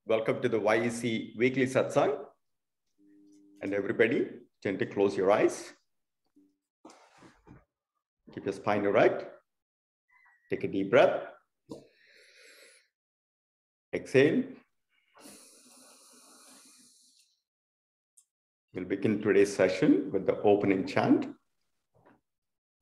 Welcome to the YEC Weekly Satsang. And everybody, gently close your eyes. Keep your spine erect. Take a deep breath. Exhale. We'll begin today's session with the opening chant.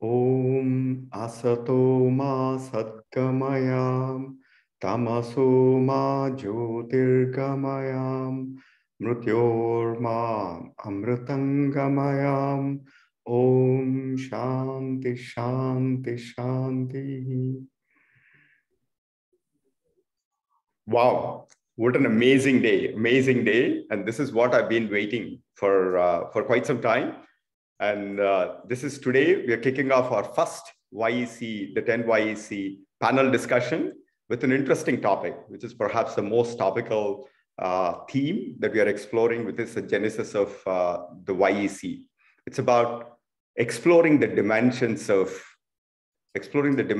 Om Asato Ma Satkamayam Tamaso Ma Jyotirgamayam Mrityor Ma Amritangamayam Om Shanti Shanti Shanti. Wow, what an amazing day, amazing day. And this is what I've been waiting for quite some time. And this is today, we are kicking off our first YEC, the 10 YEC panel discussion with an interesting topic, which is perhaps the most topical theme that we are exploring with this genesis of the YEC. It's about exploring the dimensions of inclusive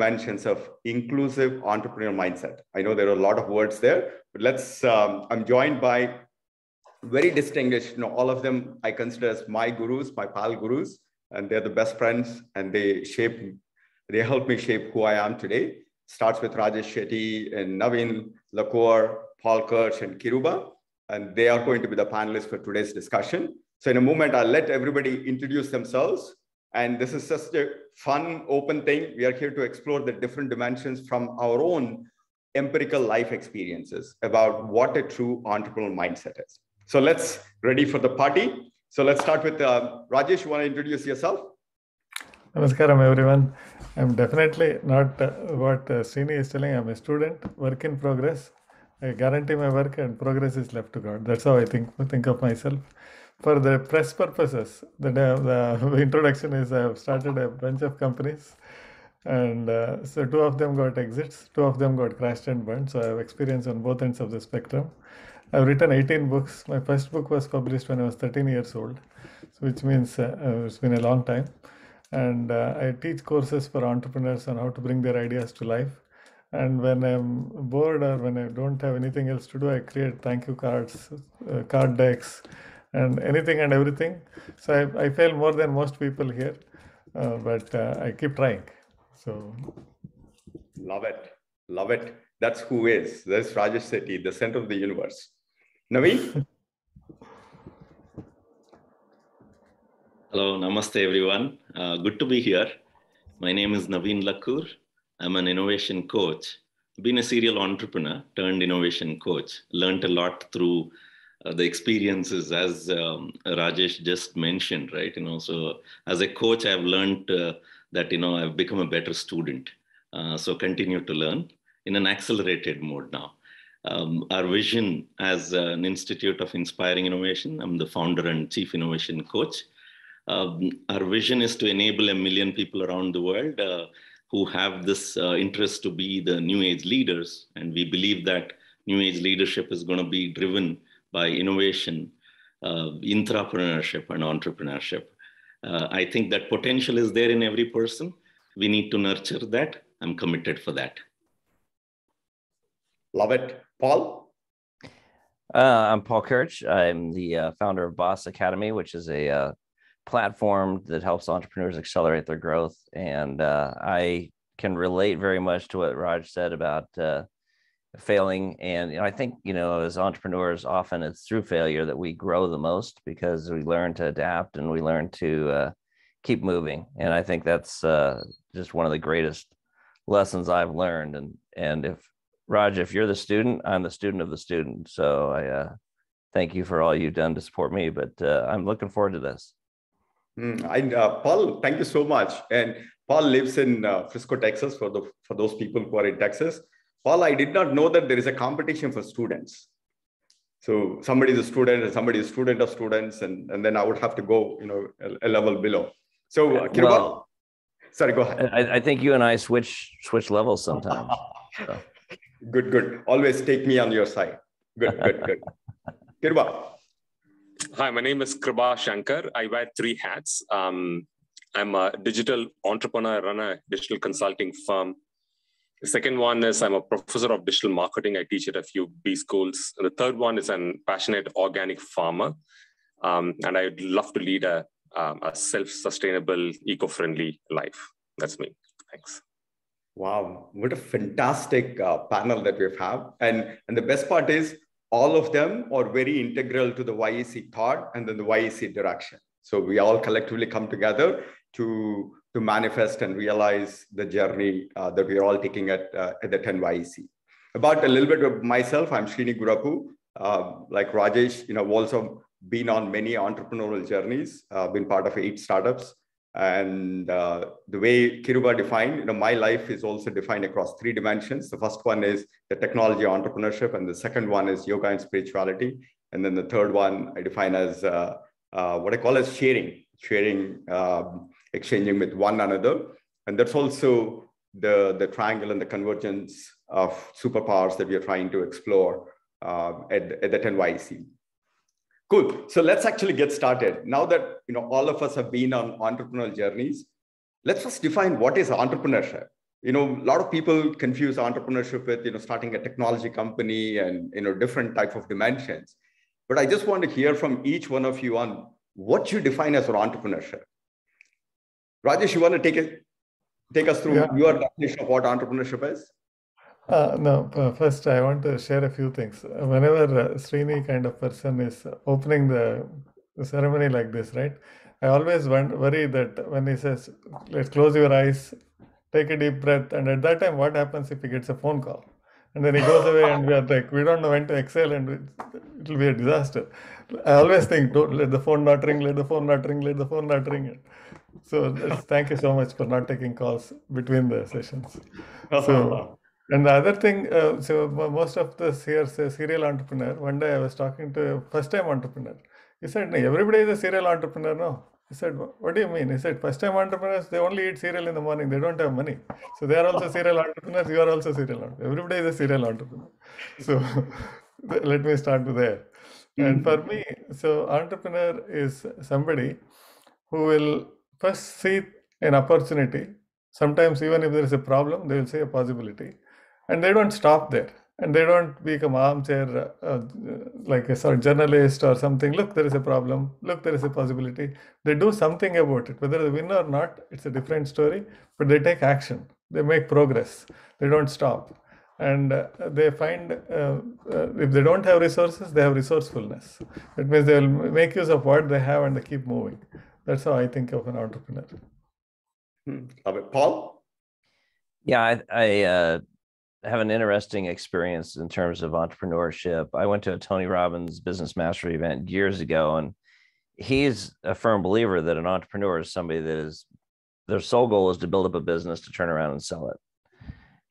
entrepreneurial mindset. I know there are a lot of words there, but I'm joined by very distinguished, all of them I consider as my gurus, my pal gurus, and they're the best friends, and they help me shape who I am today. Starts with Rajesh, Setty, and Naveen Lakur, Paul Kirch, and Kiruba, and they are going to be the panelists for today's discussion. So in a moment, I'll let everybody introduce themselves. And this is just a fun, open thing. We are here to explore the different dimensions from our own empirical life experiences about what a true entrepreneurial mindset is. So let's ready for the party. So let's start with Rajesh. You want to introduce yourself? Namaskaram, everyone. I'm definitely not what Srini is telling. I'm a student, work in progress. I guarantee my work and progress is left to God. That's how I think of myself. For the press purposes, the introduction is I've started a bunch of companies, and so 2 of them got exits, 2 of them got crashed and burned. So I have experience on both ends of the spectrum. I've written 18 books. My first book was published when I was 13 years old, which means it's been a long time. And I teach courses for entrepreneurs on how to bring their ideas to life. And when I'm bored or when I don't have anything else to do, I create thank you cards, card decks, and anything and everything. So I fail more than most people here, but I keep trying. So love it. Love it. That's who is. That's Rajesh Setty, the center of the universe. Naveen? Hello, namaste everyone. Good to be here. My name is Naveen Lakur. I'm an innovation coach. I've been a serial entrepreneur turned innovation coach. Learned a lot through the experiences as Rajesh just mentioned, right? So as a coach, I've learned that, I've become a better student. So continue to learn in an accelerated mode now. Our vision as an institute of inspiring innovation, I'm the founder and chief innovation coach. Our vision is to enable 1 million people around the world who have this interest to be the new age leaders. And we believe that new age leadership is going to be driven by innovation, intrapreneurship, and entrepreneurship. I think that potential is there in every person. We need to nurture that. I'm committed for that. Love it. Paul? I'm Paul Kirch. I'm the founder of Boss Academy, which is a platform that helps entrepreneurs accelerate their growth. And I can relate very much to what Raj said about failing. And I think, as entrepreneurs, often it's through failure that we grow the most because we learn to adapt and we learn to keep moving. And I think that's just one of the greatest lessons I've learned. And if Raj, if you're the student, I'm the student of the student. So I thank you for all you've done to support me, but I'm looking forward to this. Paul, thank you so much. And Paul lives in Frisco, Texas, for those people who are in Texas. Paul, I did not know that there is a competition for students. So somebody is a student and somebody is a student of students, and then I would have to go, a level below. So Kiruba, sorry, go ahead. I think you and I switch levels sometimes. So. Good. Always take me on your side. Good. Kiruba. Hi, my name is Kriba Shankar. I wear 3 hats. I'm a digital entrepreneur, I run a digital consulting firm. The second one is I'm a professor of digital marketing. I teach at a few B schools. And the third one is I'm a passionate organic farmer. And I'd love to lead a self-sustainable, eco-friendly life. That's me. Thanks. Wow, what a fantastic panel that we've had. And the best part is all of them are very integral to the YEC thought and then the YEC direction. So we all collectively come together to manifest and realize the journey that we're all taking at the 10 YEC. About a little bit of myself, I'm Srini Gurrapu. Like Rajesh, I've also been on many entrepreneurial journeys, been part of 8 startups. And the way Kiruba defined, my life is also defined across 3 dimensions. The first one is the technology entrepreneurship, and the second one is yoga and spirituality. And then the third one I define as what I call as sharing, exchanging with one another. And that's also the triangle and the convergence of superpowers that we are trying to explore at the 10 YEC. Cool. So let's actually get started. Now that all of us have been on entrepreneurial journeys, let's first define what is entrepreneurship. A lot of people confuse entrepreneurship with starting a technology company and different type of dimensions. But I just want to hear from each one of you on what you define as entrepreneurship. Rajesh, you want to take us through your definition of what entrepreneurship is? No, first I want to share a few things. Whenever Srini kind of person is opening the ceremony like this, right? I always worry that when he says, let's close your eyes, take a deep breath. And at that time, what happens if he gets a phone call? And then he goes away and we are like, we don't know when to exhale and it will be a disaster. I always think, don't let the phone not ring, let the phone not ring, let the phone not ring. So thank you so much for not taking calls between the sessions. So. And the other thing, so most of this here say serial entrepreneur. One day I was talking to a first-time entrepreneur. He said, no, everybody is a serial entrepreneur, no? He said, what do you mean? He said, first-time entrepreneurs, they only eat cereal in the morning. They don't have money. So they are also serial entrepreneurs. You are also serial entrepreneur. Everybody is a serial entrepreneur. So let me start with there. And for me, so entrepreneur is somebody who will first see an opportunity. Sometimes even if there is a problem, they will see a possibility. And they don't stop there. And they don't become armchair like a journalist or something. Look, there is a problem. Look, there is a possibility. They do something about it. Whether they win or not, it's a different story. But they take action. They make progress. They don't stop. And they find if they don't have resources, they have resourcefulness. That means they will make use of what they have and they keep moving. That's how I think of an entrepreneur. Love it. Paul? Yeah, I have an interesting experience in terms of entrepreneurship. I went to a Tony Robbins Business Mastery event years ago, and he's a firm believer that an entrepreneur is somebody that is, their sole goal is to build up a business to turn around and sell it.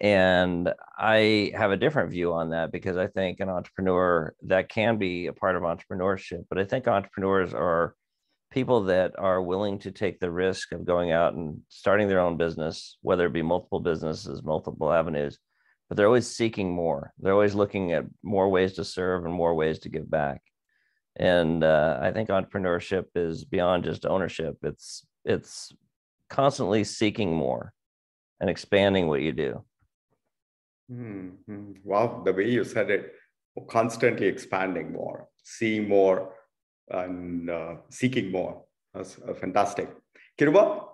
And I have a different view on that because I think an entrepreneur, that can be a part of entrepreneurship, but I think entrepreneurs are people that are willing to take the risk of going out and starting their own business, whether it be multiple businesses, multiple avenues, but they're always seeking more. They're always looking at more ways to serve and more ways to give back. And I think entrepreneurship is beyond just ownership. It's constantly seeking more and expanding what you do. Mm-hmm. Wow, the way you said it, constantly expanding more, seeing more, and seeking more. That's fantastic. Kiruba?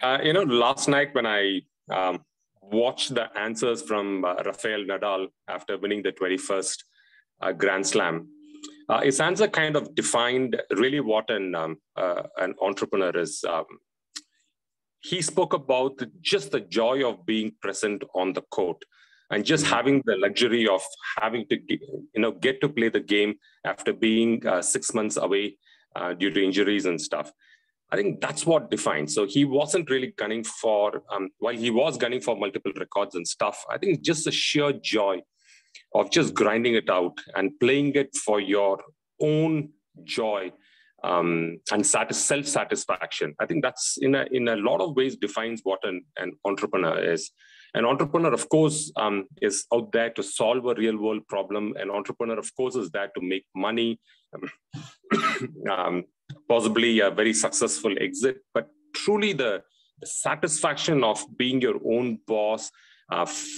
Last night when I watched the answers from Rafael Nadal after winning the 21st Grand Slam, his answer kind of defined really what an entrepreneur is. He spoke about just the joy of being present on the court and just having the luxury of having to get to play the game after being 6 months away due to injuries and stuff. I think that's what defines. So he wasn't really gunning for, while he was gunning for multiple records and stuff, I think just the sheer joy of just grinding it out and playing it for your own joy and self-satisfaction. I think that's in a lot of ways defines what an entrepreneur is. An entrepreneur, of course, is out there to solve a real world problem. An entrepreneur, of course, is there to make money, possibly a very successful exit. But truly the the satisfaction of being your own boss,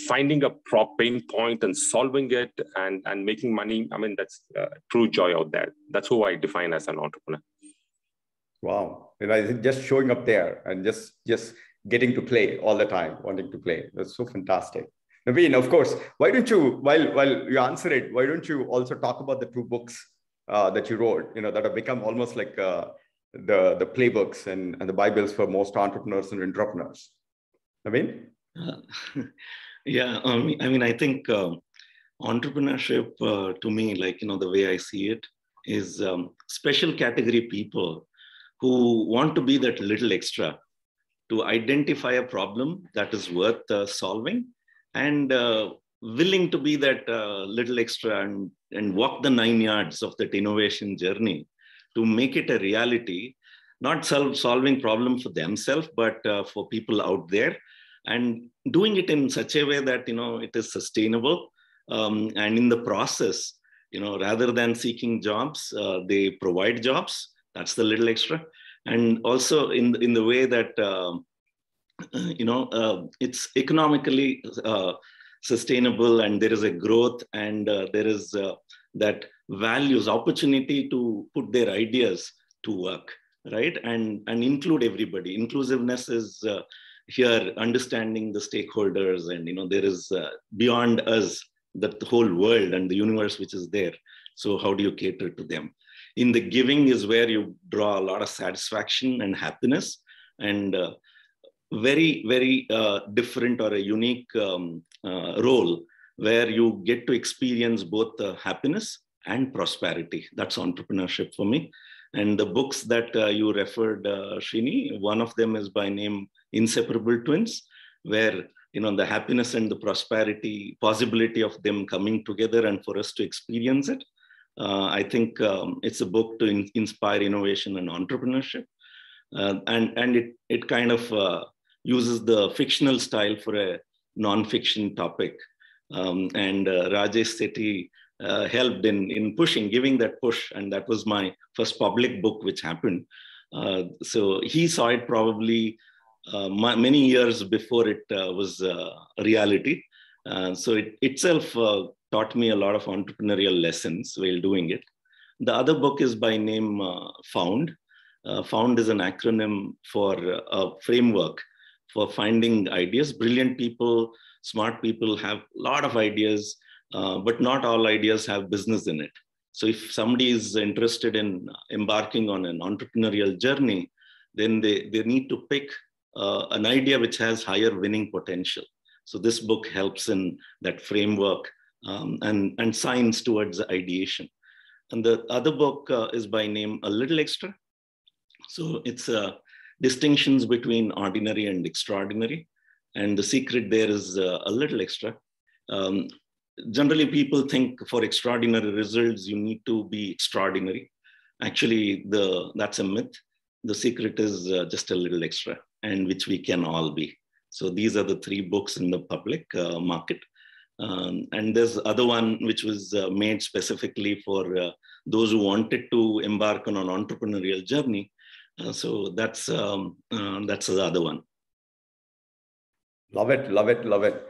finding a pain point and solving it and making money. I mean, that's true joy out there. That's who I define as an entrepreneur. Wow. And I think just showing up there and just getting to play all the time, wanting to play. That's so fantastic. Naveen, of course, why don't you, while you answer it, why don't you also talk about the 2 books that you wrote, that have become almost like the playbooks and the Bibles for most entrepreneurs and entrepreneurs. Naveen? Yeah, I think entrepreneurship to me, the way I see it, is special category people who want to be that little extra, to identify a problem that is worth solving and willing to be that little extra and walk the 9 yards of that innovation journey to make it a reality, not solving problem for themselves, but for people out there, and doing it in such a way that, it is sustainable. And in the process, rather than seeking jobs, they provide jobs. That's the little extra. And also in the way that, it's economically sustainable, and there is a growth, and there is that values, opportunity to put their ideas to work, right? And include everybody. Inclusiveness is here, understanding the stakeholders, and there is beyond us, that the whole world and the universe which is there. So how do you cater to them? In the giving is where you draw a lot of satisfaction and happiness, and very, very different or a unique role where you get to experience both the happiness and prosperity. That's entrepreneurship for me. And the books that you referred, Srini, one of them is by name Inseparable Twins, where the happiness and the prosperity, possibility of them coming together and for us to experience it. I think it's a book to inspire innovation and entrepreneurship. And it kind of uses the fictional style for a non-fiction topic. And Rajesh Setty helped in pushing, giving that push. And that was my first public book which happened. So he saw it probably many years before it was a reality. So it itself taught me a lot of entrepreneurial lessons while doing it. The other book is by name Found. Found is an acronym for a framework for finding ideas. Brilliant people, smart people have a lot of ideas, but not all ideas have business in it. So if somebody is interested in embarking on an entrepreneurial journey, then they need to pick an idea which has higher winning potential. So this book helps in that framework and science towards ideation. And the other book is by name A Little Extra. So it's distinctions between ordinary and extraordinary. And the secret there is a little extra. Generally, people think for extraordinary results, you need to be extraordinary. Actually, that's a myth. The secret is just a little extra, and which we can all be. So these are the 3 books in the public market. And there's other one which was made specifically for those who wanted to embark on an entrepreneurial journey. So that's the other one. Love it, love it, love it.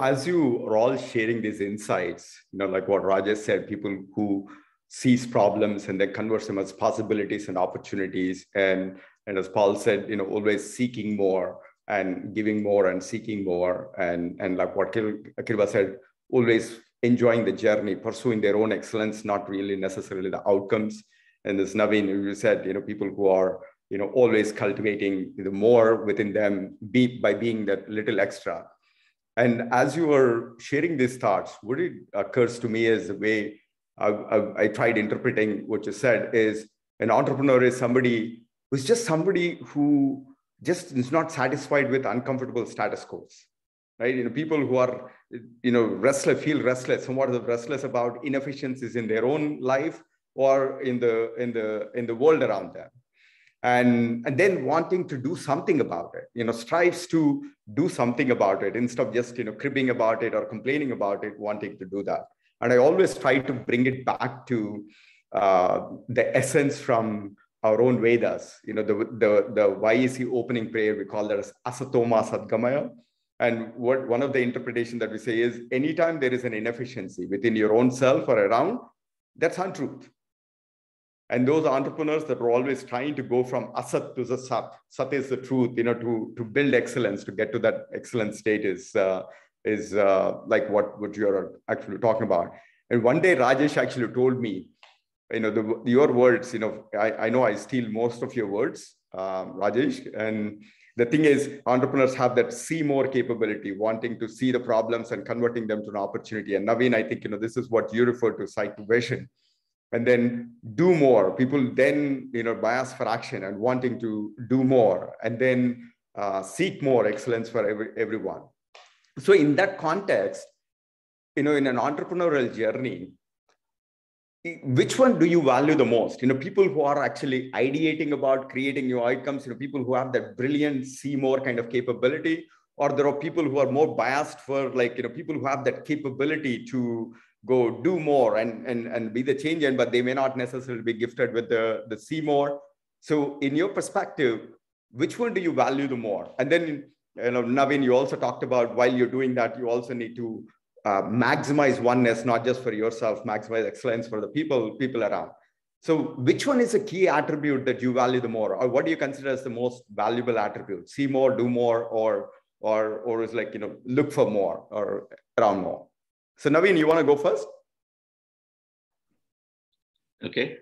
As you are all sharing these insights, like what Rajesh said, people who sees problems and then converts them as possibilities and opportunities. And as Paul said, always seeking more and giving more and seeking more. And like what Kiruba said, always enjoying the journey, pursuing their own excellence, not really necessarily the outcomes. And as Naveen, you said, people who are, always cultivating the more within them by being that little extra. And as you were sharing these thoughts, what it occurs to me is the way I tried interpreting what you said is an entrepreneur is somebody who's just somebody who just is not satisfied with uncomfortable status quos, right? People who are, restless, feel restless, somewhat restless about inefficiencies in their own life or in the world around them. And then wanting to do something about it, strives to do something about it instead of just, cribbing about it or complaining about it, wanting to do that. And I always try to bring it back to the essence from our own Vedas. The YEC opening prayer, we call that as Asatoma Sadgamaya. And one of the interpretations that we say is, anytime there is an inefficiency within your own self or around, that's untruth. And those entrepreneurs that are always trying to go from asat to the sat. Sat is the truth, to build excellence, to get to that excellent state is like what you're actually talking about. And one day Rajesh actually told me, your words, I know I steal most of your words, Rajesh. And the thing is, entrepreneurs have that see more capability, wanting to see the problems and converting them to an opportunity. And Naveen, I think, this is what you refer to, sight to vision. And then do more. People then, bias for action and wanting to do more, and then seek more excellence for everyone. So in that context, in an entrepreneurial journey, which one do you value the most? People who are actually ideating about creating new outcomes, people who have that brilliant see more kind of capability, or there are people who are more biased for people who have that capability to go do more and be the change agent, but they may not necessarily be gifted with the see more. So in your perspective, which one do you value the more? And then, Naveen, you also talked about, while you're doing that, you also need to maximize oneness, not just for yourself, maximize excellence for the people around. So which one is a key attribute that you value the more, or what do you consider as the most valuable attribute? See more, do more, or is look for more or around more? So Naveen, you want to go first? Okay.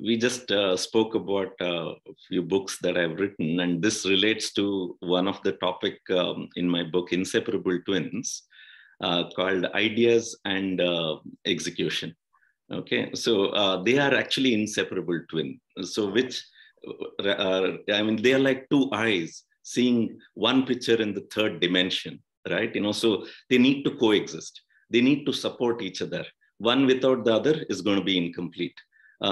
We just spoke about a few books that I've written, and this relates to one of the topic in my book, Inseparable Twins, called Ideas and Execution. Okay, so they are actually inseparable twin. So they are like two eyes seeing one picture in the third dimension, right? So they need to coexist. They need to support each other. One without the other is going to be incomplete.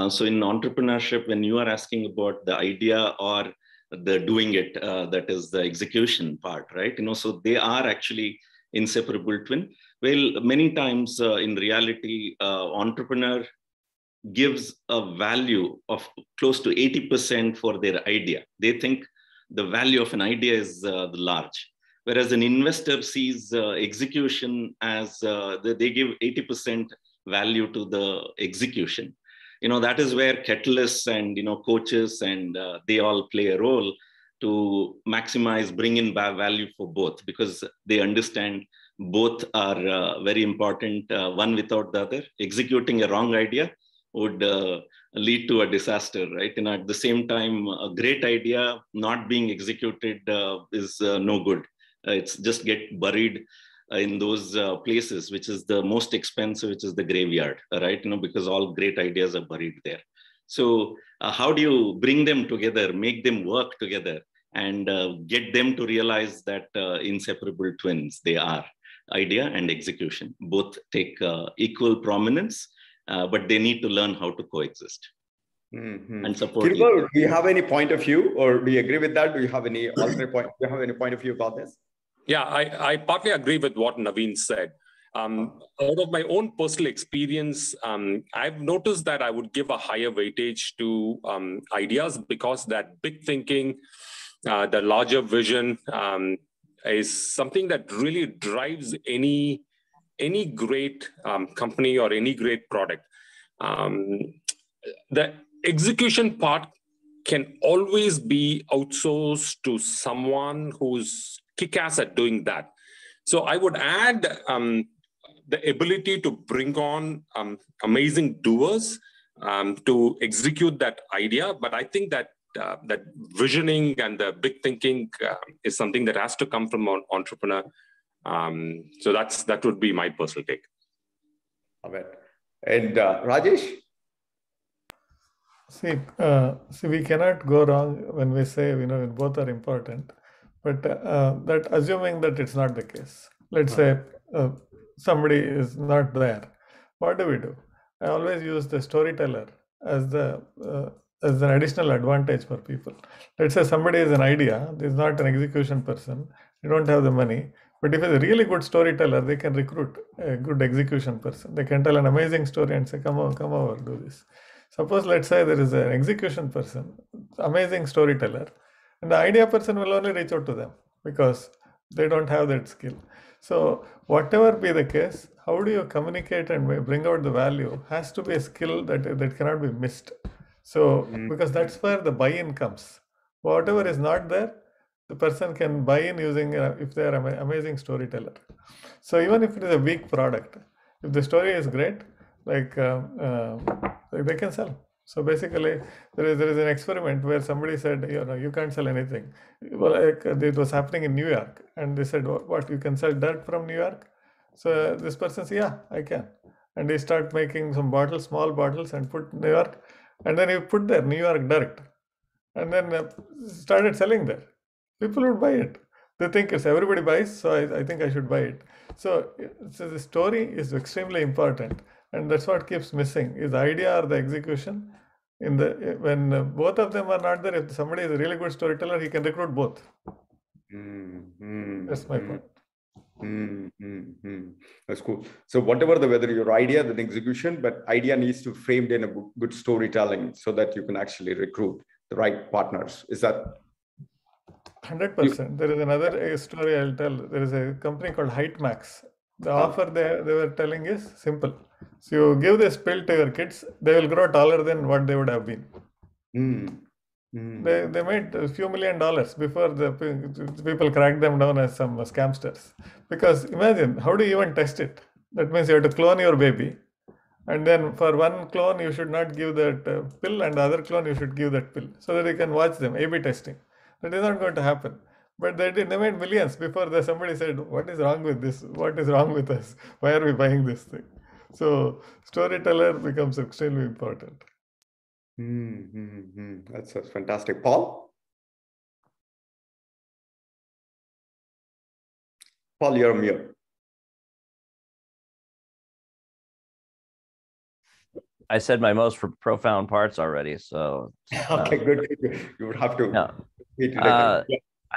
So in entrepreneurship, when you are asking about the idea or the doing it, that is the execution part, right? So they are actually inseparable twin. Well, many times in reality, entrepreneur gives a value of close to 80% for their idea. They think the value of an idea is large, whereas an investor sees execution as they give 80% value to the execution. That is where catalysts and coaches and they all play a role to maximize, bring in value for both, because they understand both are very important. One without the other. Executing a wrong idea would lead to a disaster, right? At the same time, a great idea not being executed is no good. It's just get buried in those places, which is the most expensive, which is the graveyard, right? Because all great ideas are buried there. So how do you bring them together, make them work together, and get them to realize that inseparable twins they are? Idea and execution both take equal prominence, but they need to learn how to coexist and support. Kiruba, do you have any point of view, or do you agree with that? Do you have any alternate point? Do you have any point of view about this? Yeah, I partly agree with what Naveen said. Out of my own personal experience, I've noticed that I would give a higher weightage to ideas, because that big thinking, the larger vision, is something that really drives any great company or any great product. The execution part can always be outsourced to someone who's kick-ass at doing that. So I would add the ability to bring on amazing doers to execute that idea. But I think that that visioning and the big thinking is something that has to come from an entrepreneur. So that would be my personal take. Love it. And Rajesh? See, we cannot go wrong when we say, both are important, but that assuming that it's not the case. Let's say somebody is not there. What do? I always use the storyteller as as an additional advantage for people. Let's say somebody has an idea, is not an execution person, they don't have the money, but if it's a really good storyteller, they can recruit a good execution person. They can tell an amazing story and say, come over, do this. Suppose, let's say there is an execution person, amazing storyteller, and the idea person will only reach out to them because they don't have that skill. So whatever be the case, how do you communicate and bring out the value has to be a skill that cannot be missed. So because that's where the buy-in comes. Whatever is not there, the person can buy in using if they are an amazing storyteller. So even if it is a weak product, if the story is great, like they can sell. So basically, there is an experiment where somebody said, you can't sell anything. Well, like, it was happening in New York, and they said, what, you can sell dirt from New York? So this person said, yeah, I can. And he started making some bottles, small bottles, and put New York, and then he put there New York dirt, and then started selling there. People would buy it. They think it's everybody buys, so I think I should buy it. So the story is extremely important, and that's what keeps missing is the idea or the execution. When both of them are not there, if somebody is a really good storyteller, he can recruit both. That's my point. That's cool. So whether your idea, the execution, but idea needs to be framed in a good storytelling so that you can actually recruit the right partners. Is that 100%? There is another story I'll tell. There is a company called HeightMax. The offer they were telling is simple. So you give this pill to your kids, they will grow taller than what they would have been. They made a few $1 million before the people cracked them down as some scamsters. Because imagine, how do you even test it? That means you have to clone your baby. And then for one clone, you should not give that pill, and the other clone, you should give that pill so that you can watch them, A/B testing. That is not going to happen. But they made millions before somebody said, what is wrong with this? What is wrong with us? Why are we buying this thing? So storyteller becomes extremely important. That's fantastic. Paul? Paul, you're mute. I said my most profound parts already, so. Okay, good. You would have to. No.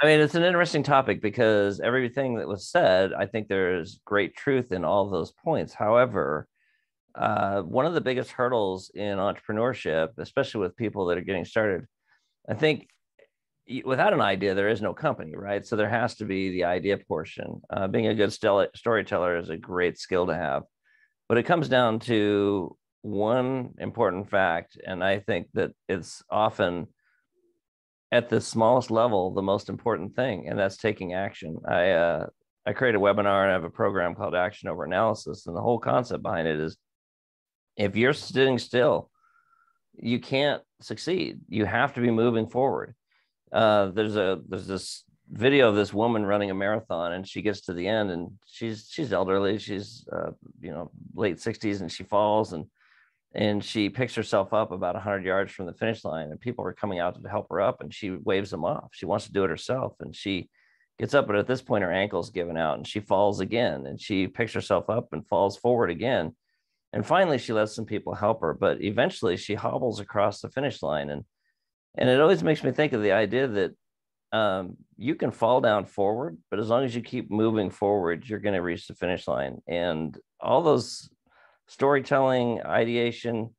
I mean, it's an interesting topic because everything that was said, I think there's great truth in all those points. However, one of the biggest hurdles in entrepreneurship, especially with people that are getting started, I think without an idea, there is no company, right? So there has to be the idea portion. Being a good storyteller is a great skill to have, but it comes down to one important fact, and I think that it's often at the smallest level the most important thing, and that's taking action. I create a webinar and I have a program called Action Over Analysis, and the whole concept behind it is if you're sitting still, you can't succeed. You have to be moving forward. There's this video of this woman running a marathon, and she gets to the end, and she's elderly. She's late 60s, and she falls and she picks herself up about 100 yards from the finish line, and people are coming out to help her up, and she waves them off. She wants to do it herself, and she gets up, but at this point her ankle's given out, and she falls again, and she picks herself up and falls forward again, and finally she lets some people help her, but eventually she hobbles across the finish line. And it always makes me think of the idea that you can fall down forward, but as long as you keep moving forward, you're going to reach the finish line. And all those storytelling, ideation,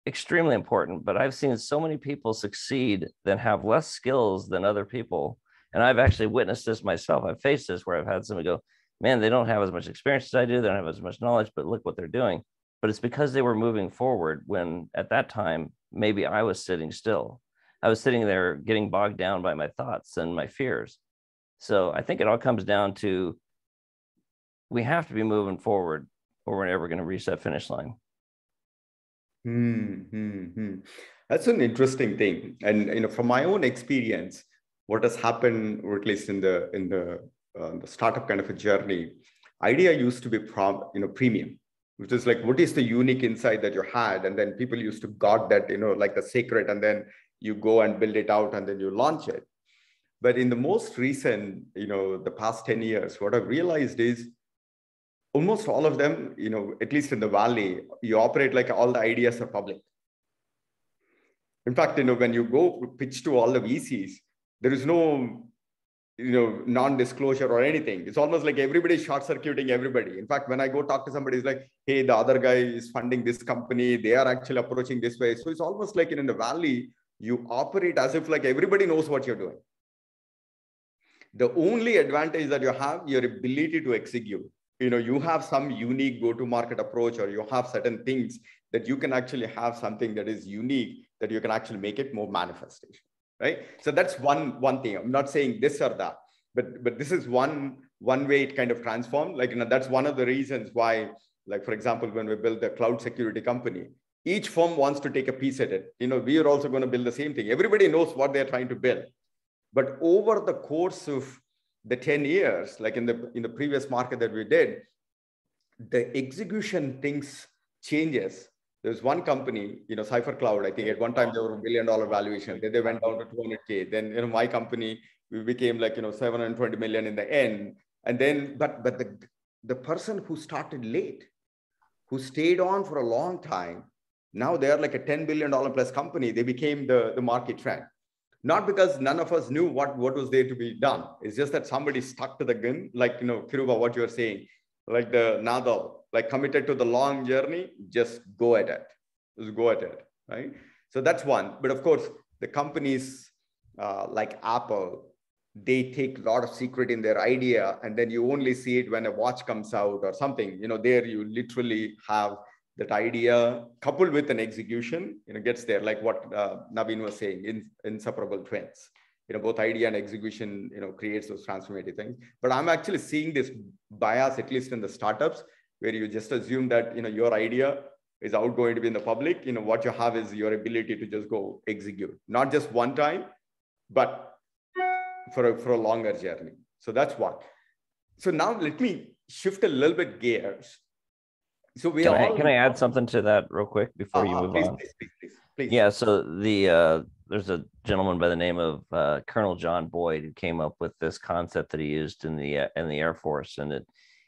extremely important. But I've seen so many people succeed that have less skills than other people. And I've actually witnessed this myself. I've faced this where I've had somebody go, man, they don't have as much experience as I do. They don't have as much knowledge, but look what they're doing. But it's because they were moving forward when at that time, maybe I was sitting still. I was sitting there getting bogged down by my thoughts and my fears. So I think it all comes down to we have to be moving forward, or we're never going to reach that finish line. That's an interesting thing. And from my own experience, what has happened, or at least in the startup kind of a journey, idea used to be premium, which is like, what is the unique insight that you had? And then people used to guard that, like the secret, and then you go and build it out and then you launch it. But in the most recent, the past 10 years, what I've realized is almost all of them, at least in the Valley, you operate like all the ideas are public. In fact, when you go pitch to all the VCs, there is no, non-disclosure or anything. It's almost like everybody's short-circuiting everybody. In fact, when I go talk to somebody, it's like, hey, the other guy is funding this company. They are actually approaching this way. So it's almost like in the Valley, you operate as if like everybody knows what you're doing. The only advantage that you have, your ability to execute. You have some unique go-to-market approach, or you have certain things that you can actually have something that is unique, that you can actually make it more manifestation. Right. So that's one thing. I'm not saying this or that, but this is one way it kind of transformed. Like, that's one of the reasons why, like, for example, when we build the cloud security company, each firm wants to take a piece at it. We are also going to build the same thing. Everybody knows what they're trying to build. But over the course of the 10 years, like in the previous market that we did, the execution things changes. There's one company, Cypher Cloud, I think at one time they were $1 billion valuation. Then they went down to 200K. Then, my company, we became like, 720 million in the end. And then, but the person who started late, who stayed on for a long time, now they are like a $10 billion plus company. They became the market trend. Not because none of us knew what was there to be done. It's just that somebody stuck to the gun, like, Kiruba, what you're saying, like the Nadal, like committed to the long journey, just go at it. Just go at it, right? So that's one. But of course, the companies like Apple, they take a lot of secret in their idea, and then you only see it when a watch comes out or something. There you literally have that idea coupled with an execution, gets there, like what Naveen was saying, inseparable twins. Both idea and execution, creates those transformative things. But I'm actually seeing this bias, at least in the startups, where you just assume that, your idea is out going to be in the public. What you have is your ability to just go execute, not just one time, but for a longer journey. So that's one. So now let me shift a little bit gears. So can I add something to that real quick before you move on? Please. Yeah. So there's a gentleman by the name of Colonel John Boyd who came up with this concept that he used in the Air Force, and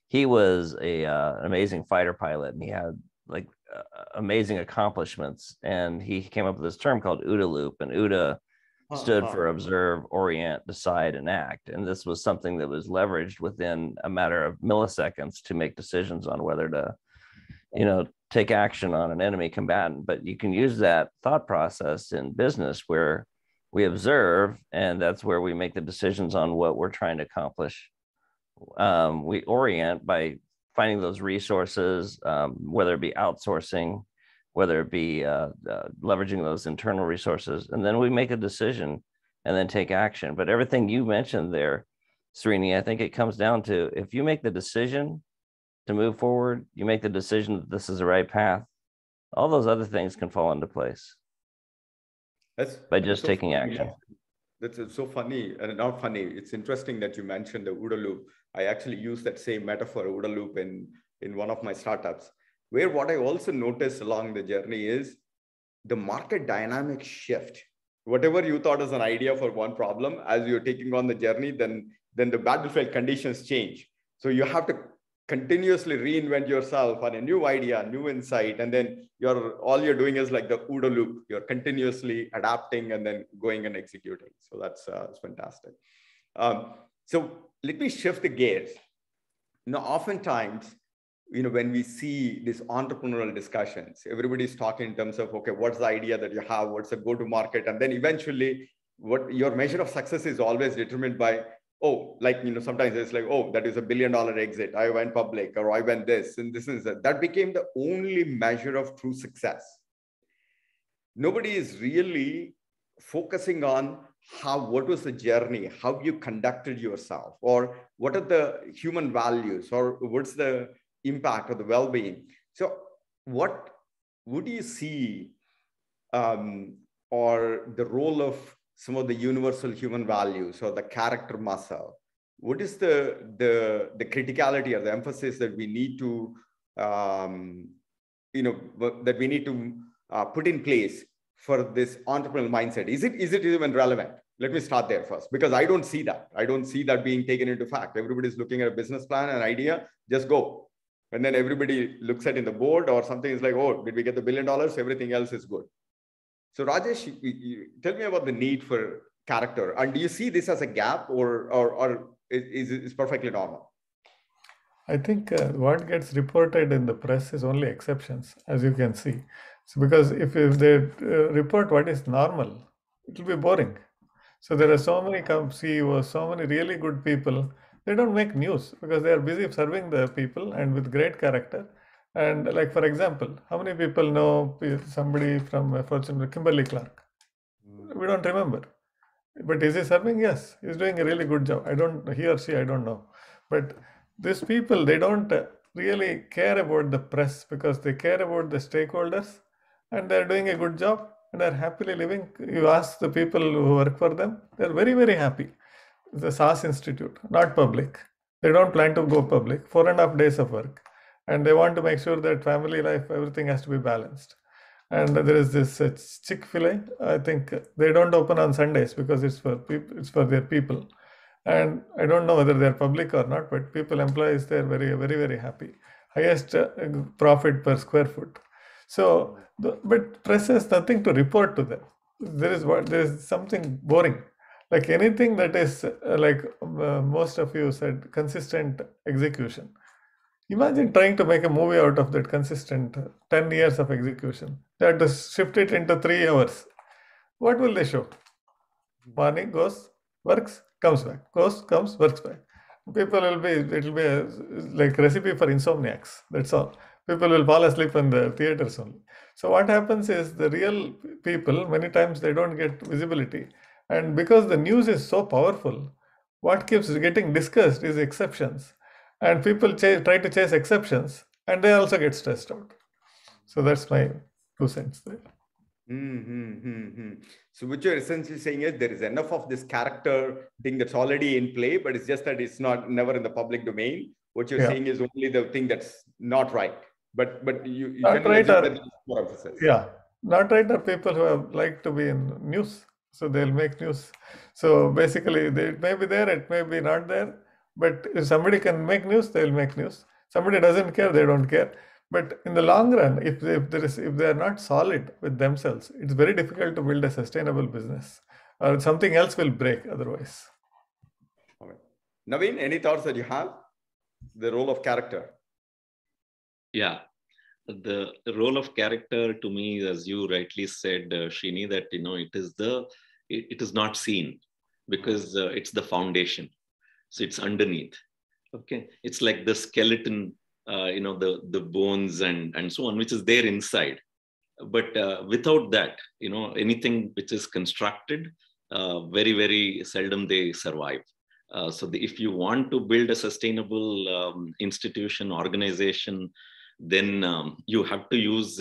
he was an amazing fighter pilot, and he had like amazing accomplishments. And he came up with this term called OODA loop, and OODA stood for observe, orient, decide, and act. And this was something that was leveraged within a matter of milliseconds to make decisions on whether to take action on an enemy combatant. But you can use that thought process in business, where we observe, and that's where we make the decisions on what we're trying to accomplish. We orient by finding those resources, whether it be outsourcing, whether it be leveraging those internal resources, and then we make a decision and then take action. But everything you mentioned there, Srini, I think it comes down to, if you make the decision to move forward, you make the decision that this is the right path, all those other things can fall into place by just taking action. That's so funny, and not funny. It's interesting that you mentioned the OODA loop. I actually use that same metaphor, OODA loop, in one of my startups, where what I also noticed along the journey is the market dynamics shift. Whatever you thought was an idea for one problem, as you're taking on the journey, then the battlefield conditions change. So you have to continuously reinvent yourself on a new idea, new insight, and then all you're doing is like the OODA loop. You're continuously adapting and then going and executing. So that's fantastic. So let me shift the gears. Oftentimes, when we see these entrepreneurial discussions, everybody's talking in terms of, okay, what's the idea that you have? What's the go-to-market? And then eventually, what your measure of success is always determined by, sometimes it's like, oh, that is $1 billion exit. I went public, or I went this, and this is that. That became the only measure of true success. Nobody is really focusing on what was the journey, how you conducted yourself, or what are the human values, or what's the impact of the well-being. So what would you see, or the role of some of the universal human values or the character muscle? What is the criticality or the emphasis that we need to, put in place for this entrepreneurial mindset? Is it even relevant? Let me start there first, because I don't see that. I don't see that being taken into fact. Everybody's looking at a business plan, an idea, just go. And then everybody looks at in the board or something is like, oh, did we get the $1 billion? Everything else is good. So Rajesh, you tell me about the need for character? And do you see this as a gap, or is perfectly normal? I think what gets reported in the press is only exceptions, as you can see. So because if they report what is normal, it will be boring. So there are so many CEOs, so many really good people. They don't make news because they are busy serving the people and with great character. And like, for example, how many people know somebody from Fortune, Kimberly Clark? We don't remember. But is he serving? Yes, he's doing a really good job. He or she, I don't know. But these people, they don't really care about the press because they care about the stakeholders, and they're doing a good job and are happily living. You ask the people who work for them, they're very, very happy. The SAS Institute, not public. They don't plan to go public, 4.5 days of work. And they want to make sure that family life, everything has to be balanced. And there is this Chick-fil-A. I think they don't open on Sundays because it's for people, it's for their people. And I don't know whether they're public or not, but employees, they're very, very, very happy. Highest profit per square foot. So, but press has nothing to report to them. There is something boring. Like anything that is most of you said, consistent execution. Imagine trying to make a movie out of that consistent 10 years of execution. They have to shift it into 3 hours. What will they show? Morning goes, works, comes back, goes, comes, works back. It will be like recipe for insomniacs. That's all. People will fall asleep in the theaters only. So what happens is the real people, many times they don't get visibility. And because the news is so powerful, what keeps getting discussed is exceptions. And people try to chase exceptions, and they also get stressed out. So that's my 2 cents there. So what you're essentially saying is there is enough of this character thing that's already in play, but it's just that it's never in the public domain. What you're saying is only the thing that's not right. But you not right are, more emphasis. Yeah, not right are people who have like to be in news. So they'll make news. So basically, it may be there, it may be not there. But if somebody can make news, they'll make news. Somebody doesn't care, they don't care. But in the long run, if they are not solid with themselves, it's very difficult to build a sustainable business, or something else will break otherwise. Okay. Naveen, any thoughts that you have? The role of character. Yeah, the role of character to me, as you rightly said, Srini, that it is not seen because it's the foundation. So it's underneath. Okay, it's like the skeleton, the bones and so on, which is there inside. But without that, anything which is constructed, very, very seldom they survive. If you want to build a sustainable institution, organization, then you have to use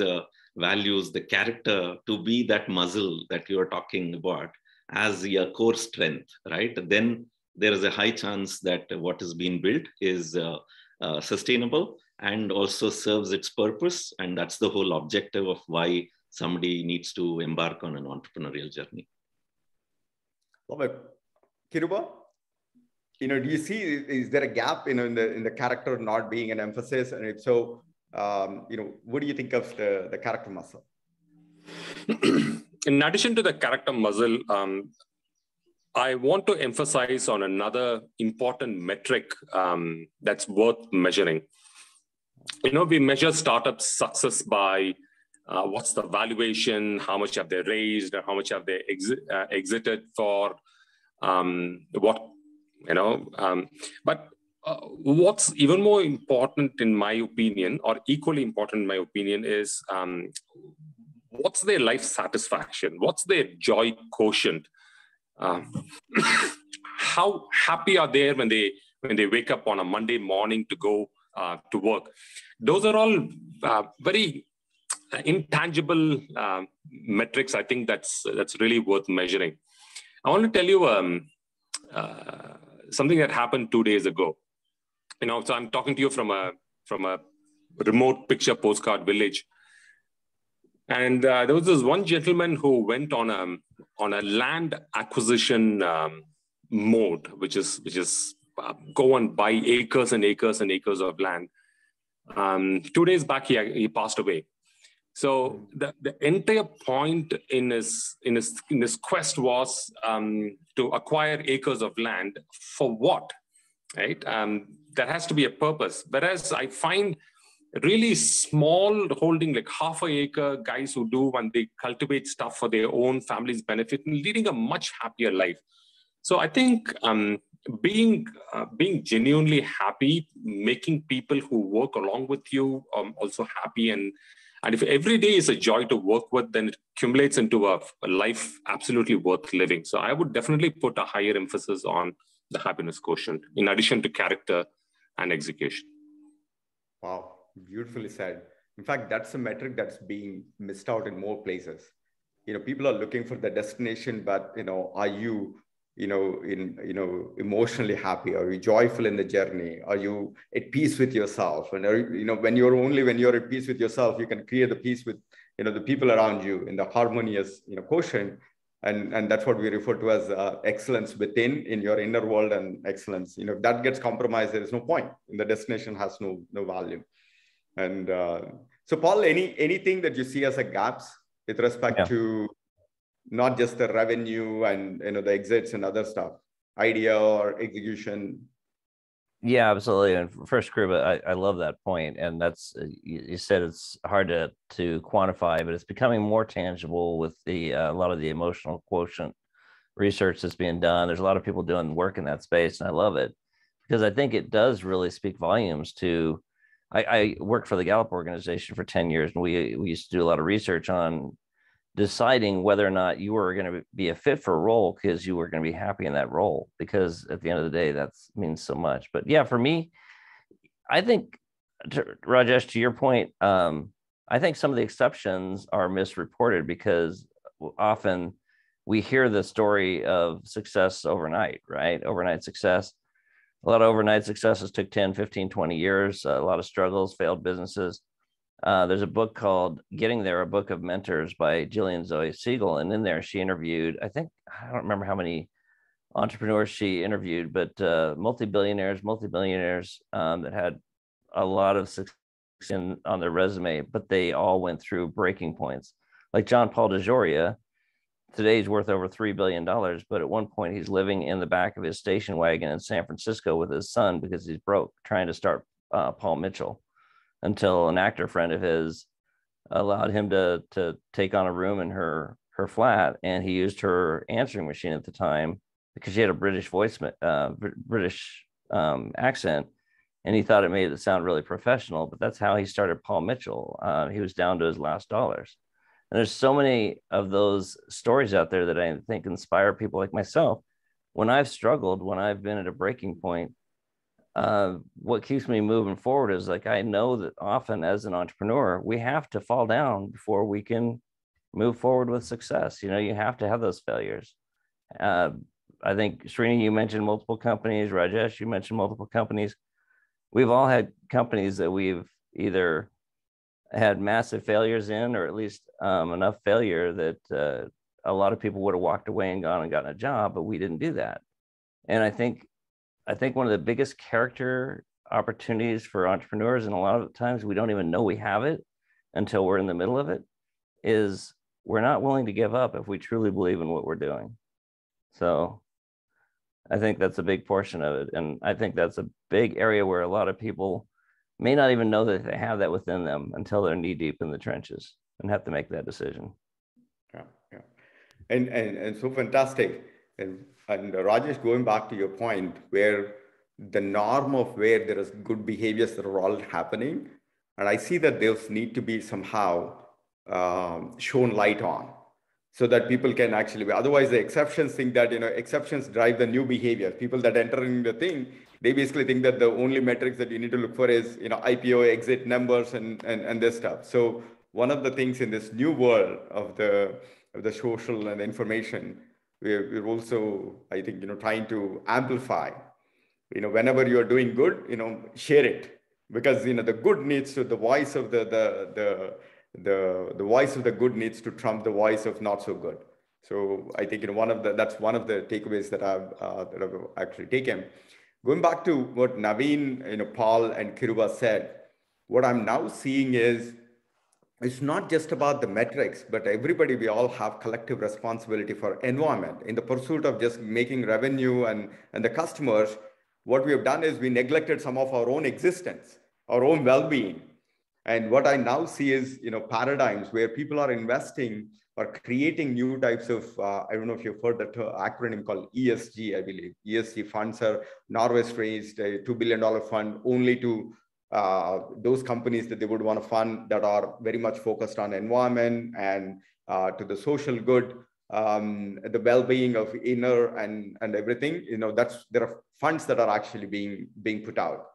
values, the character, to be that muscle that you are talking about as your core strength, right? Then there is a high chance that what is being built is sustainable and also serves its purpose. And that's the whole objective of why somebody needs to embark on an entrepreneurial journey. Love it. Kiruba, do you see, is there a gap, in the character not being an emphasis? And if so, what do you think of the character muscle? In addition to the character muscle, I want to emphasize on another important metric that's worth measuring. We measure startups' success by what's the valuation, how much have they raised, or how much have they exited for, but what's even more important in my opinion, or equally important in my opinion, is what's their life satisfaction, what's their joy quotient. How happy are they when they wake up on a Monday morning to go to work? Those are all very intangible metrics. I think that's really worth measuring. I want to tell you something that happened 2 days ago. So I'm talking to you from a remote picture postcard village, and there was this one gentleman who went on a land acquisition mode, which is go and buy acres and acres and acres of land. 2 days back, he passed away. So the entire point in his quest was to acquire acres of land for what, right? There has to be a purpose. Whereas I find really small holding, like half an acre guys who do when they cultivate stuff for their own family's benefit and leading a much happier life. So I think being genuinely happy, making people who work along with you also happy, and if every day is a joy to work with, then it accumulates into a life absolutely worth living. So I would definitely put a higher emphasis on the happiness quotient in addition to character and execution. Wow, beautifully said. In fact, that's a metric that's being missed out in more places. People are looking for the destination, but are you emotionally happy? Are you joyful in the journey? Are you at peace with yourself? And when you're at peace with yourself, you can create the peace with the people around you in the harmonious quotient, and that's what we refer to as excellence within, in your inner world, and excellence. If that gets compromised, there is no point. The destination has no value. And so, Paul, anything that you see as a gaps with respect to not just the revenue and the exits and other stuff, idea or execution? Yeah, absolutely. And first, Kriba, I love that point. And that's, you said it's hard to quantify, but it's becoming more tangible with a lot of the emotional quotient research that's being done. There's a lot of people doing work in that space, and I love it because I think it does really speak volumes to. I worked for the Gallup organization for 10 years, and we used to do a lot of research on deciding whether or not you were going to be a fit for a role because you were going to be happy in that role, because at the end of the day, that means so much. But yeah, for me, I think, Rajesh, to your point, I think some of the exceptions are misreported because often we hear the story of success overnight, right? Overnight success. A lot of overnight successes took 10, 15, 20 years, a lot of struggles, failed businesses. There's a book called Getting There, a Book of Mentors by Jillian Zoe Siegel. And in there, she interviewed, I don't remember how many entrepreneurs she interviewed, but multi-billionaires that had a lot of success on their resume, but they all went through breaking points. Like John Paul DeJoria, today he's worth over $3 billion, but at one point he's living in the back of his station wagon in San Francisco with his son because he's broke, trying to start Paul Mitchell, until an actor friend of his allowed him to take on a room in her flat, and he used her answering machine at the time because she had a British accent, and he thought it made it sound really professional. But that's how he started Paul Mitchell. He was down to his last dollars. And there's so many of those stories out there that I think inspire people like myself. When I've struggled, when I've been at a breaking point, what keeps me moving forward is, like, I know that often as an entrepreneur, we have to fall down before we can move forward with success. You have to have those failures. I think, Srini, you mentioned multiple companies. Rajesh, you mentioned multiple companies. We've all had companies that we've either had massive failures in, or at least enough failure that a lot of people would have walked away and gone and gotten a job, but we didn't do that. And I think one of the biggest character opportunities for entrepreneurs, and a lot of times we don't even know we have it until we're in the middle of it, is we're not willing to give up if we truly believe in what we're doing. So I think that's a big portion of it. And I think that's a big area where a lot of people may not even know that they have that within them until they're knee deep in the trenches and have to make that decision. Yeah. And so fantastic. And Rajesh, going back to your point, where the norm of where there is good behaviors that are all happening, and I see that those need to be somehow shown light on, so that people can actually be. Otherwise, the exceptions think that exceptions drive the new behavior. People that enter in the thing, they basically think that the only metrics that you need to look for is IPO, exit numbers, and this stuff. So one of the things in this new world of the social and information, we're also, I think, trying to amplify. Whenever you're doing good, share it, because the good needs to the voice of the voice of the good needs to trump the voice of not so good. So I think that's one of the takeaways that I've actually taken. Going back to what Naveen, Paul, and Kiruba said, what I'm now seeing is it's not just about the metrics, but everybody, we all have collective responsibility for environment. In the pursuit of just making revenue and the customers, what we have done is we neglected some of our own existence, our own well-being. And what I now see is, paradigms where people are investing or creating new types of, I don't know if you've heard that acronym called ESG, I believe. ESG funds are, Norwest raised a $2 billion fund only to those companies that they would want to fund that are very much focused on environment and to the social good, the well-being of inner and everything. There are funds that are actually being put out.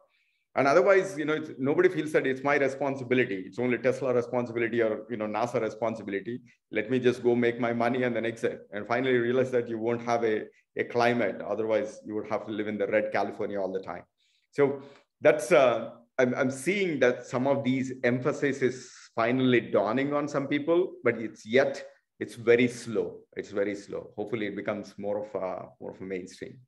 And otherwise, nobody feels that it's my responsibility. It's only Tesla responsibility or, NASA responsibility. Let me just go make my money and then exit. And finally realize that you won't have a climate. Otherwise, you would have to live in the red California all the time. So that's, I'm seeing that some of these emphasis is finally dawning on some people, but it's very slow. It's very slow. Hopefully it becomes more of a mainstream.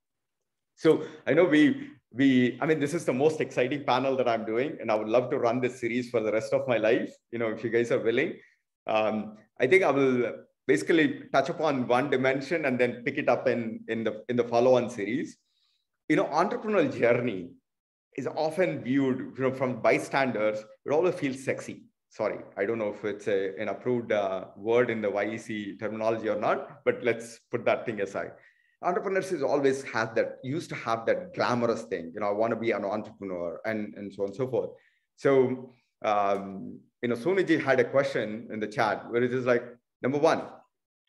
So I know this is the most exciting panel that I'm doing, and I would love to run this series for the rest of my life, if you guys are willing. I think I will basically touch upon one dimension and then pick it up in the follow-on series. Entrepreneurial journey is often viewed from bystanders. It always feels sexy. Sorry, I don't know if it's an approved word in the YEC terminology or not, but let's put that thing aside. Entrepreneurs used to have that glamorous thing, I want to be an entrepreneur and so on and so forth. So, Soniji had a question in the chat where it is like, number one,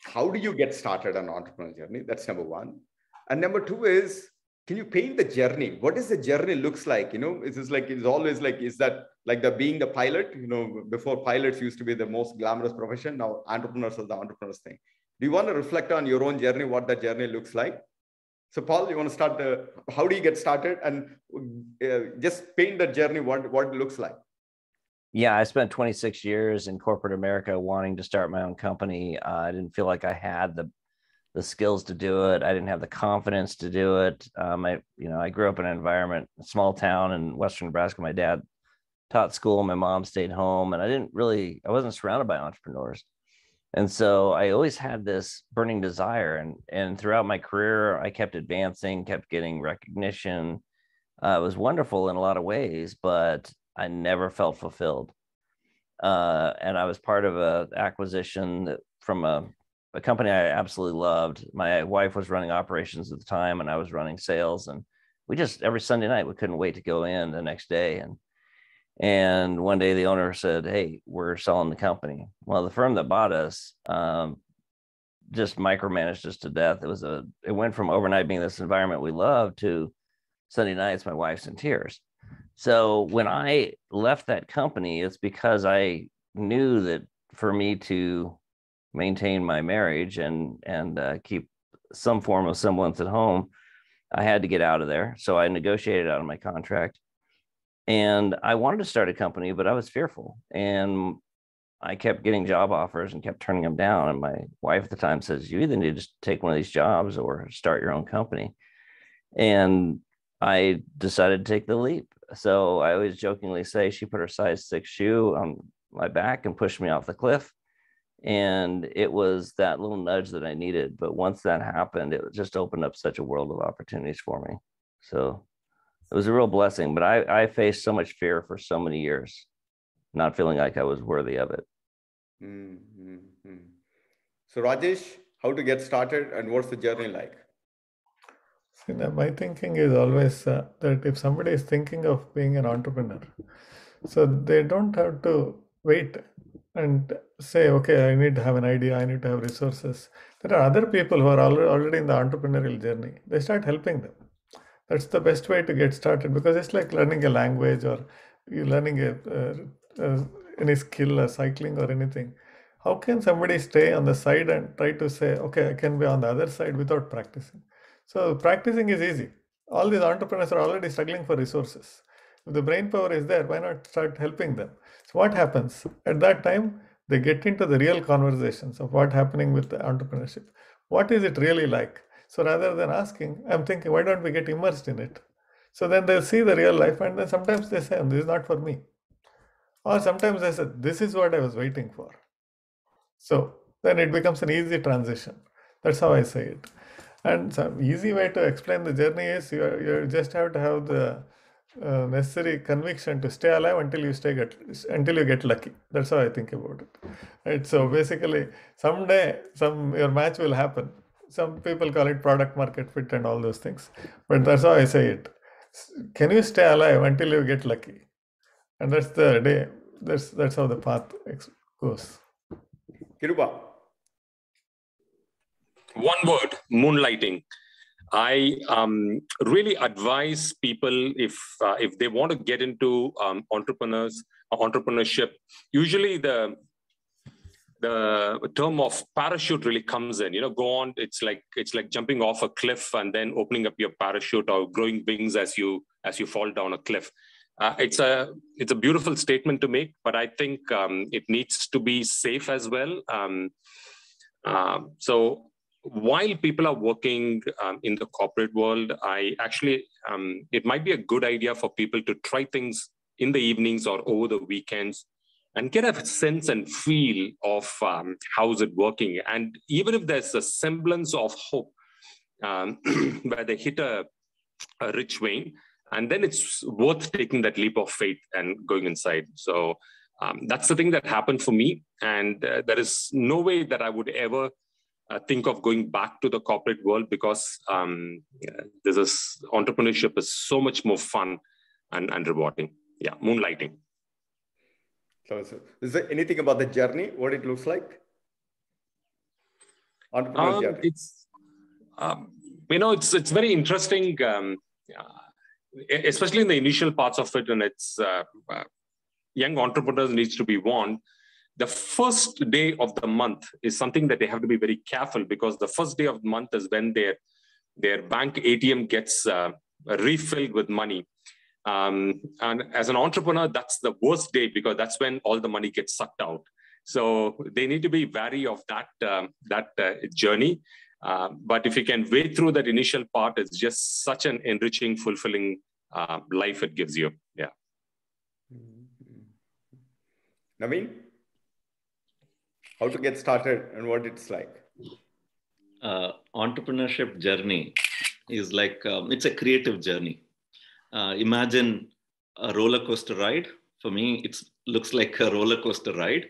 how do you get started on entrepreneurial journey? That's number one. And number two is, can you paint the journey? What does the journey looks like? It's always like, is that like being the pilot? Before pilots used to be the most glamorous profession. Now entrepreneurs are the entrepreneurs thing. Do you want to reflect on your own journey, what that journey looks like? So Paul, you want to start how do you get started and just paint the journey, what it looks like? Yeah, I spent 26 years in corporate America wanting to start my own company. I didn't feel like I had the skills to do it. I didn't have the confidence to do it. I grew up in an environment, a small town in Western Nebraska. My dad taught school, my mom stayed home, and I wasn't surrounded by entrepreneurs. And so I always had this burning desire. And throughout my career, I kept advancing, kept getting recognition. It was wonderful in a lot of ways, but I never felt fulfilled. And I was part of an acquisition from a company I absolutely loved. My wife was running operations at the time, and I was running sales. And we just, every Sunday night, we couldn't wait to go in the next day. And one day the owner said, "Hey, we're selling the company." Well, the firm that bought us just micromanaged us to death. It went from overnight being this environment we love to Sunday nights, my wife's in tears. So when I left that company, it's because I knew that for me to maintain my marriage and keep some form of semblance at home, I had to get out of there. So I negotiated out of my contract. And I wanted to start a company, but I was fearful. And I kept getting job offers and kept turning them down. And my wife at the time says, "You either need to take one of these jobs or start your own company." And I decided to take the leap. So I always jokingly say she put her size 6 shoe on my back and pushed me off the cliff. And it was that little nudge that I needed. But once that happened, it just opened up such a world of opportunities for me. So it was a real blessing, but I faced so much fear for so many years, not feeling like I was worthy of it. Mm-hmm. So Rajesh, how to get started and what's the journey like? See, my thinking is always that if somebody is thinking of being an entrepreneur, so they don't have to wait and say, okay, I need to have an idea, I need to have resources. There are other people who are already in the entrepreneurial journey. They start helping them. That's the best way to get started, because it's like learning a language or you're learning any skill, cycling or anything. How can somebody stay on the side and try to say, okay, I can be on the other side without practicing? So practicing is easy. All these entrepreneurs are already struggling for resources. If the brain power is there, why not start helping them? So what happens? At that time, they get into the real conversations of what's happening with the entrepreneurship. What is it really like? So rather than asking, I'm thinking, why don't we get immersed in it? So then they'll see the real life, and then sometimes they say, this is not for me. Or sometimes I said, this is what I was waiting for. So then it becomes an easy transition. That's how I say it. And some easy way to explain the journey is you just have to have the necessary conviction to stay alive until you get lucky. That's how I think about it. Right. So basically, someday your match will happen. Some people call it product market fit and all those things, but that's how I say it. Can you stay alive until you get lucky? And that's the day. That's how the path goes. Kiruba. One word: moonlighting. I really advise people if they want to get into entrepreneurship. Usually the term of parachute really comes in. Go on. It's like jumping off a cliff and then opening up your parachute or growing wings as you fall down a cliff. It's a beautiful statement to make, but I think it needs to be safe as well. So while people are working in the corporate world, I actually, it might be a good idea for people to try things in the evenings or over the weekends and get a sense and feel of how's it working. And even if there's a semblance of hope where they hit a rich vein, and then it's worth taking that leap of faith and going inside. So that's the thing that happened for me. And there is no way that I would ever think of going back to the corporate world, because entrepreneurship is so much more fun and rewarding. Yeah, moonlighting. So is there anything about the journey, what it looks like? Entrepreneurial journey. It's very interesting, especially in the initial parts of it, and it's young entrepreneurs needs to be warned. The first day of the month is something that they have to be very careful, because the first day of the month is when their bank ATM gets refilled with money. And as an entrepreneur, that's the worst day, because that's when all the money gets sucked out. So they need to be wary of that journey. But if you can wade through that initial part, it's just such an enriching, fulfilling life it gives you. Yeah. Naveen, how to get started and what it's like? Entrepreneurship journey is like, it's a creative journey. Imagine a roller coaster ride. For me, it looks like a roller coaster ride,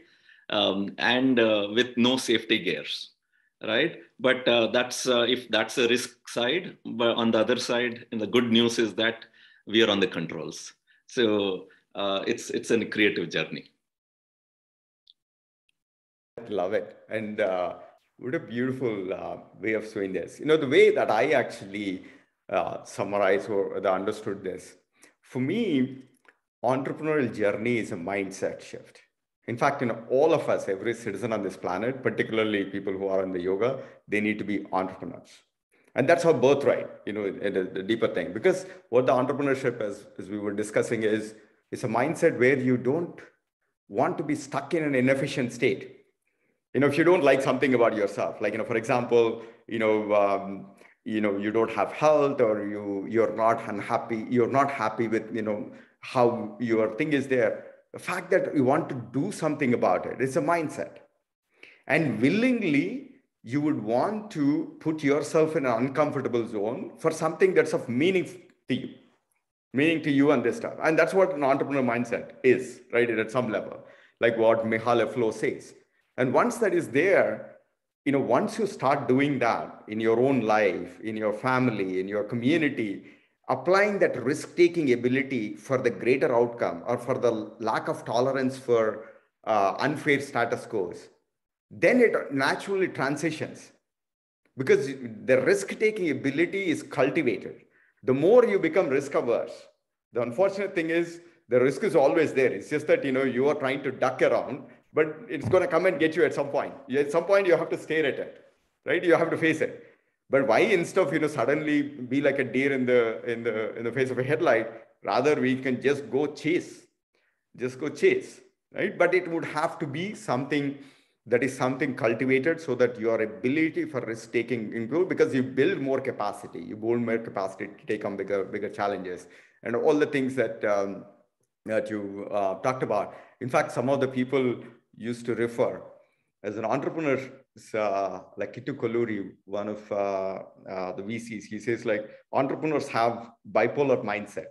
and with no safety gears, right? But if that's a risk side. But on the other side, and the good news is that we are on the controls. So it's a creative journey. Love it. And what a beautiful way of showing this. The way that I actually summarize or understood this, for me, entrepreneurial journey is a mindset shift. In fact, all of us, every citizen on this planet, particularly people who are in the yoga, they need to be entrepreneurs. And that's our birthright, the deeper thing. Because what the entrepreneurship, as we were discussing, is a mindset where you don't want to be stuck in an inefficient state. If you don't like something about yourself, like, for example, you don't have health, or you're not unhappy, you're not happy with, how your thing is there. The fact that you want to do something about it, it's a mindset. And willingly, you would want to put yourself in an uncomfortable zone for something that's of meaning to you and this stuff. And that's what an entrepreneur mindset is, right? At some level, like what Mihaly Flow says. And once that is there, once you start doing that in your own life, in your family, in your community, applying that risk-taking ability for the greater outcome, or for the lack of tolerance for unfair status quos, then it naturally transitions, because the risk-taking ability is cultivated. The more you become risk-averse, the unfortunate thing is the risk is always there. It's just that, you are trying to duck around, but it's going to come and get you at some point. At some point, you have to stare at it, right? You have to face it. But why, instead of, suddenly be like a deer in the face of a headlight, rather we can just go chase, right? But it would have to be something that is something cultivated, so that your ability for risk taking improves, because you build more capacity, to take on bigger challenges, and all the things that that you talked about. In fact, some of the people used to refer as an entrepreneur, like Kitu Koluri, one of the VCs, he says like entrepreneurs have bipolar mindset,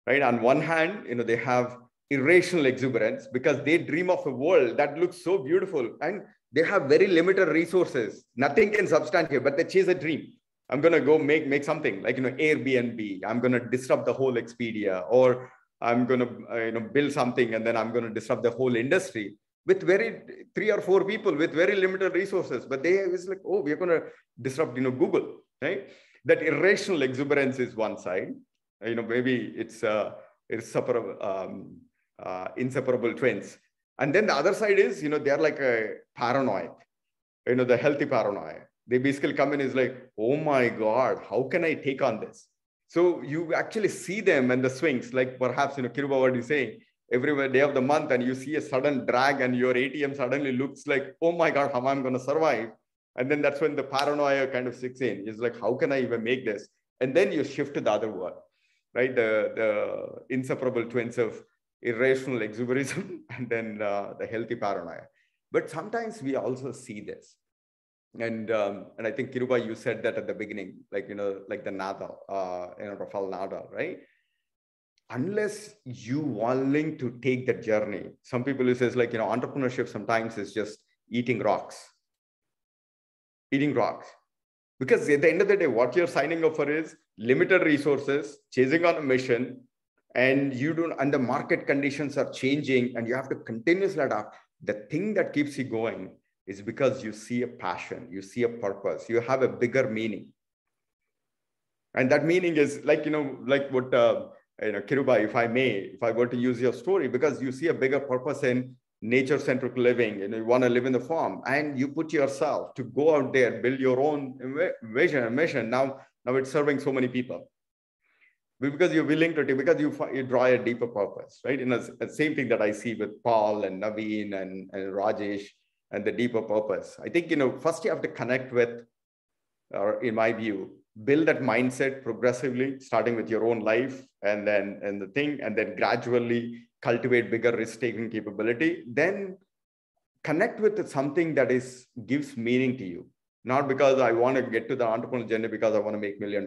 right? On one hand, they have irrational exuberance because they dream of a world that looks so beautiful and they have very limited resources. Nothing can substantiate, but they chase a dream. I'm going to go make something like, Airbnb. I'm going to disrupt the whole Expedia, or I'm going to, build something and then I'm going to disrupt the whole industry with 3 or 4 people with very limited resources. But they was like, oh, we're going to disrupt, Google, right? That irrational exuberance is one side. Maybe it's inseparable twins. And then the other side is, they're like a paranoid, the healthy paranoia. They basically come in is like, oh my God, how can I take on this? So you actually see them and the swings, like perhaps, Kiruba, what you're saying, every day of the month, and you see a sudden drag and your ATM suddenly looks like, oh my God, how am I going to survive? And then that's when the paranoia kind of sits in. It's like, how can I even make this? And then you shift to the other one, right? The inseparable twins of irrational exuberism and then the healthy paranoia. But sometimes we also see this. And I think, Kiruba, you said that at the beginning, like, like the Nadal, Rafael Nadal, right? Unless you willing to take that journey, some people who says like, entrepreneurship sometimes is just eating rocks. Because at the end of the day, what you're signing up for is limited resources, chasing on a mission, and the market conditions are changing and you have to continuously adapt. The thing that keeps you going is because you see a passion, you see a purpose, you have a bigger meaning. And that meaning is like, like what, Kiruba, if I were to use your story, because you see a bigger purpose in nature-centric living, you want to live in the farm and you put yourself to go out there, build your own vision and mission. Now it's serving so many people. Because you're willing to, because you draw a deeper purpose, right? The same thing that I see with Paul and Naveen and Rajesh and the deeper purpose. I think, first you have to connect with, or in my view, build that mindset progressively, starting with your own life and then gradually cultivate bigger risk-taking capability. Then connect with something that gives meaning to you. Not because I want to get to the entrepreneurial journey because I want to make $1 million.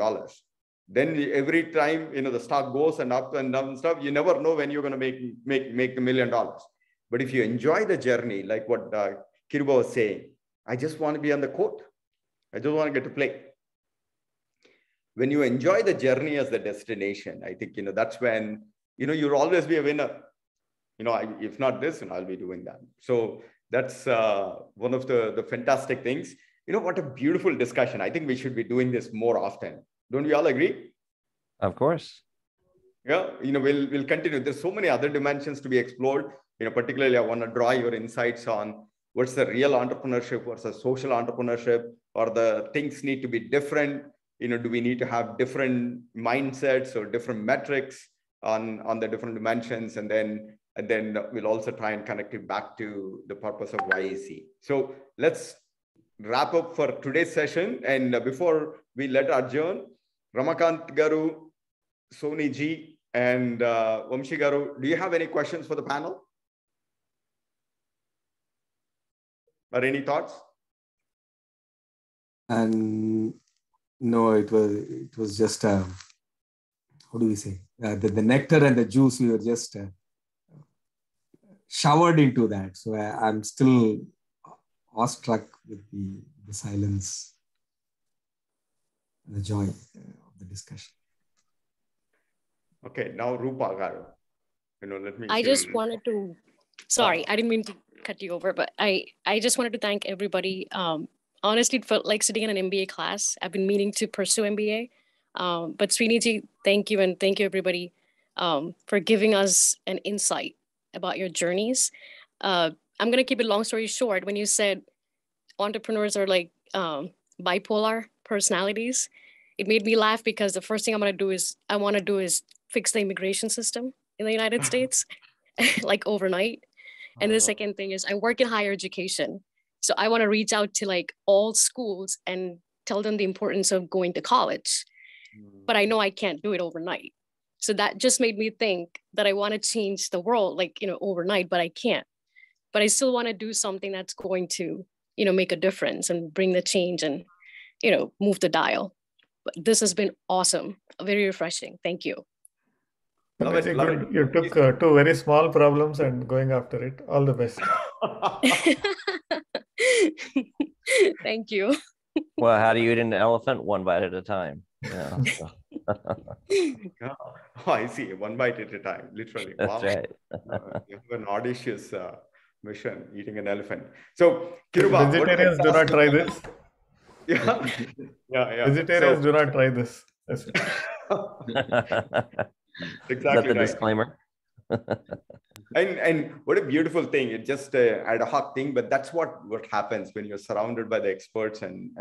Then every time, the stock goes and up and down and stuff, you never know when you're going to make $1 million. But if you enjoy the journey, like what Kiruba was saying, I just want to be on the court. I just want to get to play. When you enjoy the journey as the destination, I think, that's when, you'll always be a winner. If not this, I'll be doing that. So that's one of the fantastic things. What a beautiful discussion. I think we should be doing this more often. Don't we all agree? Of course. Yeah, we'll continue. There's so many other dimensions to be explored. Particularly, I want to draw your insights on what's the real entrepreneurship versus social entrepreneurship, or the things need to be different. Do we need to have different mindsets or different metrics on the different dimensions? And then we'll also try and connect it back to the purpose of YEC. So let's wrap up for today's session. And before we let adjourn, Ramakant Garu, Soni Ji, and Vamshi Garu, do you have any questions for the panel? Or any thoughts? And no, it was just how do we say, the nectar and the juice. We were just showered into that. So I'm still awestruck with the silence and the joy of the discussion. Okay, now Rupa Garu. Let me. I just wanted to. Sorry, I didn't mean to cut you over, but I just wanted to thank everybody. Honestly, it felt like sitting in an MBA class. I've been meaning to pursue MBA. But Srini ji, thank you. And thank you, everybody, for giving us an insight about your journeys. I'm going to keep it long story short. When you said entrepreneurs are like bipolar personalities, it made me laugh because the first thing I want to do is fix the immigration system in the United States, like overnight. And the second thing is I work in higher education. So I want to reach out to like all schools and tell them the importance of going to college. But I know I can't do it overnight. So that just made me think that I want to change the world, like, overnight, but I can't. But I still want to do something that's going to, make a difference and bring the change and, move the dial. But this has been awesome, very refreshing. Thank you. Love it, love it. You took two very small problems and going after it. All the best. Thank you. Well, how do you eat an elephant? One bite at a time. Yeah. Oh, I see. One bite at a time, literally. That's wow. right. You have an audacious mission, eating an elephant. So, Kiruba, Vegetarians do not try this. Yeah, yeah. Vegetarians do not try this. Exactly. Is that the right. disclaimer? And what a beautiful thing. It's just an ad hoc thing, but that's what happens when you're surrounded by the experts and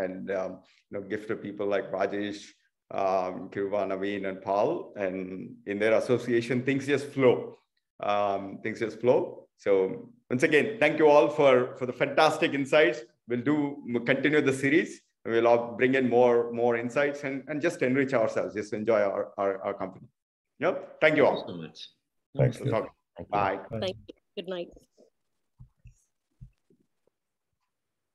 gifted people like Rajesh, Kiruba, Naveen, and Paul, and in their association, things just flow. So once again, thank you all for the fantastic insights. We'll continue the series. We'll all bring in more insights and just enrich ourselves, just enjoy our company. Yep. Thank you all. Thank you so much. Thanks. Bye. Thank you. Good night.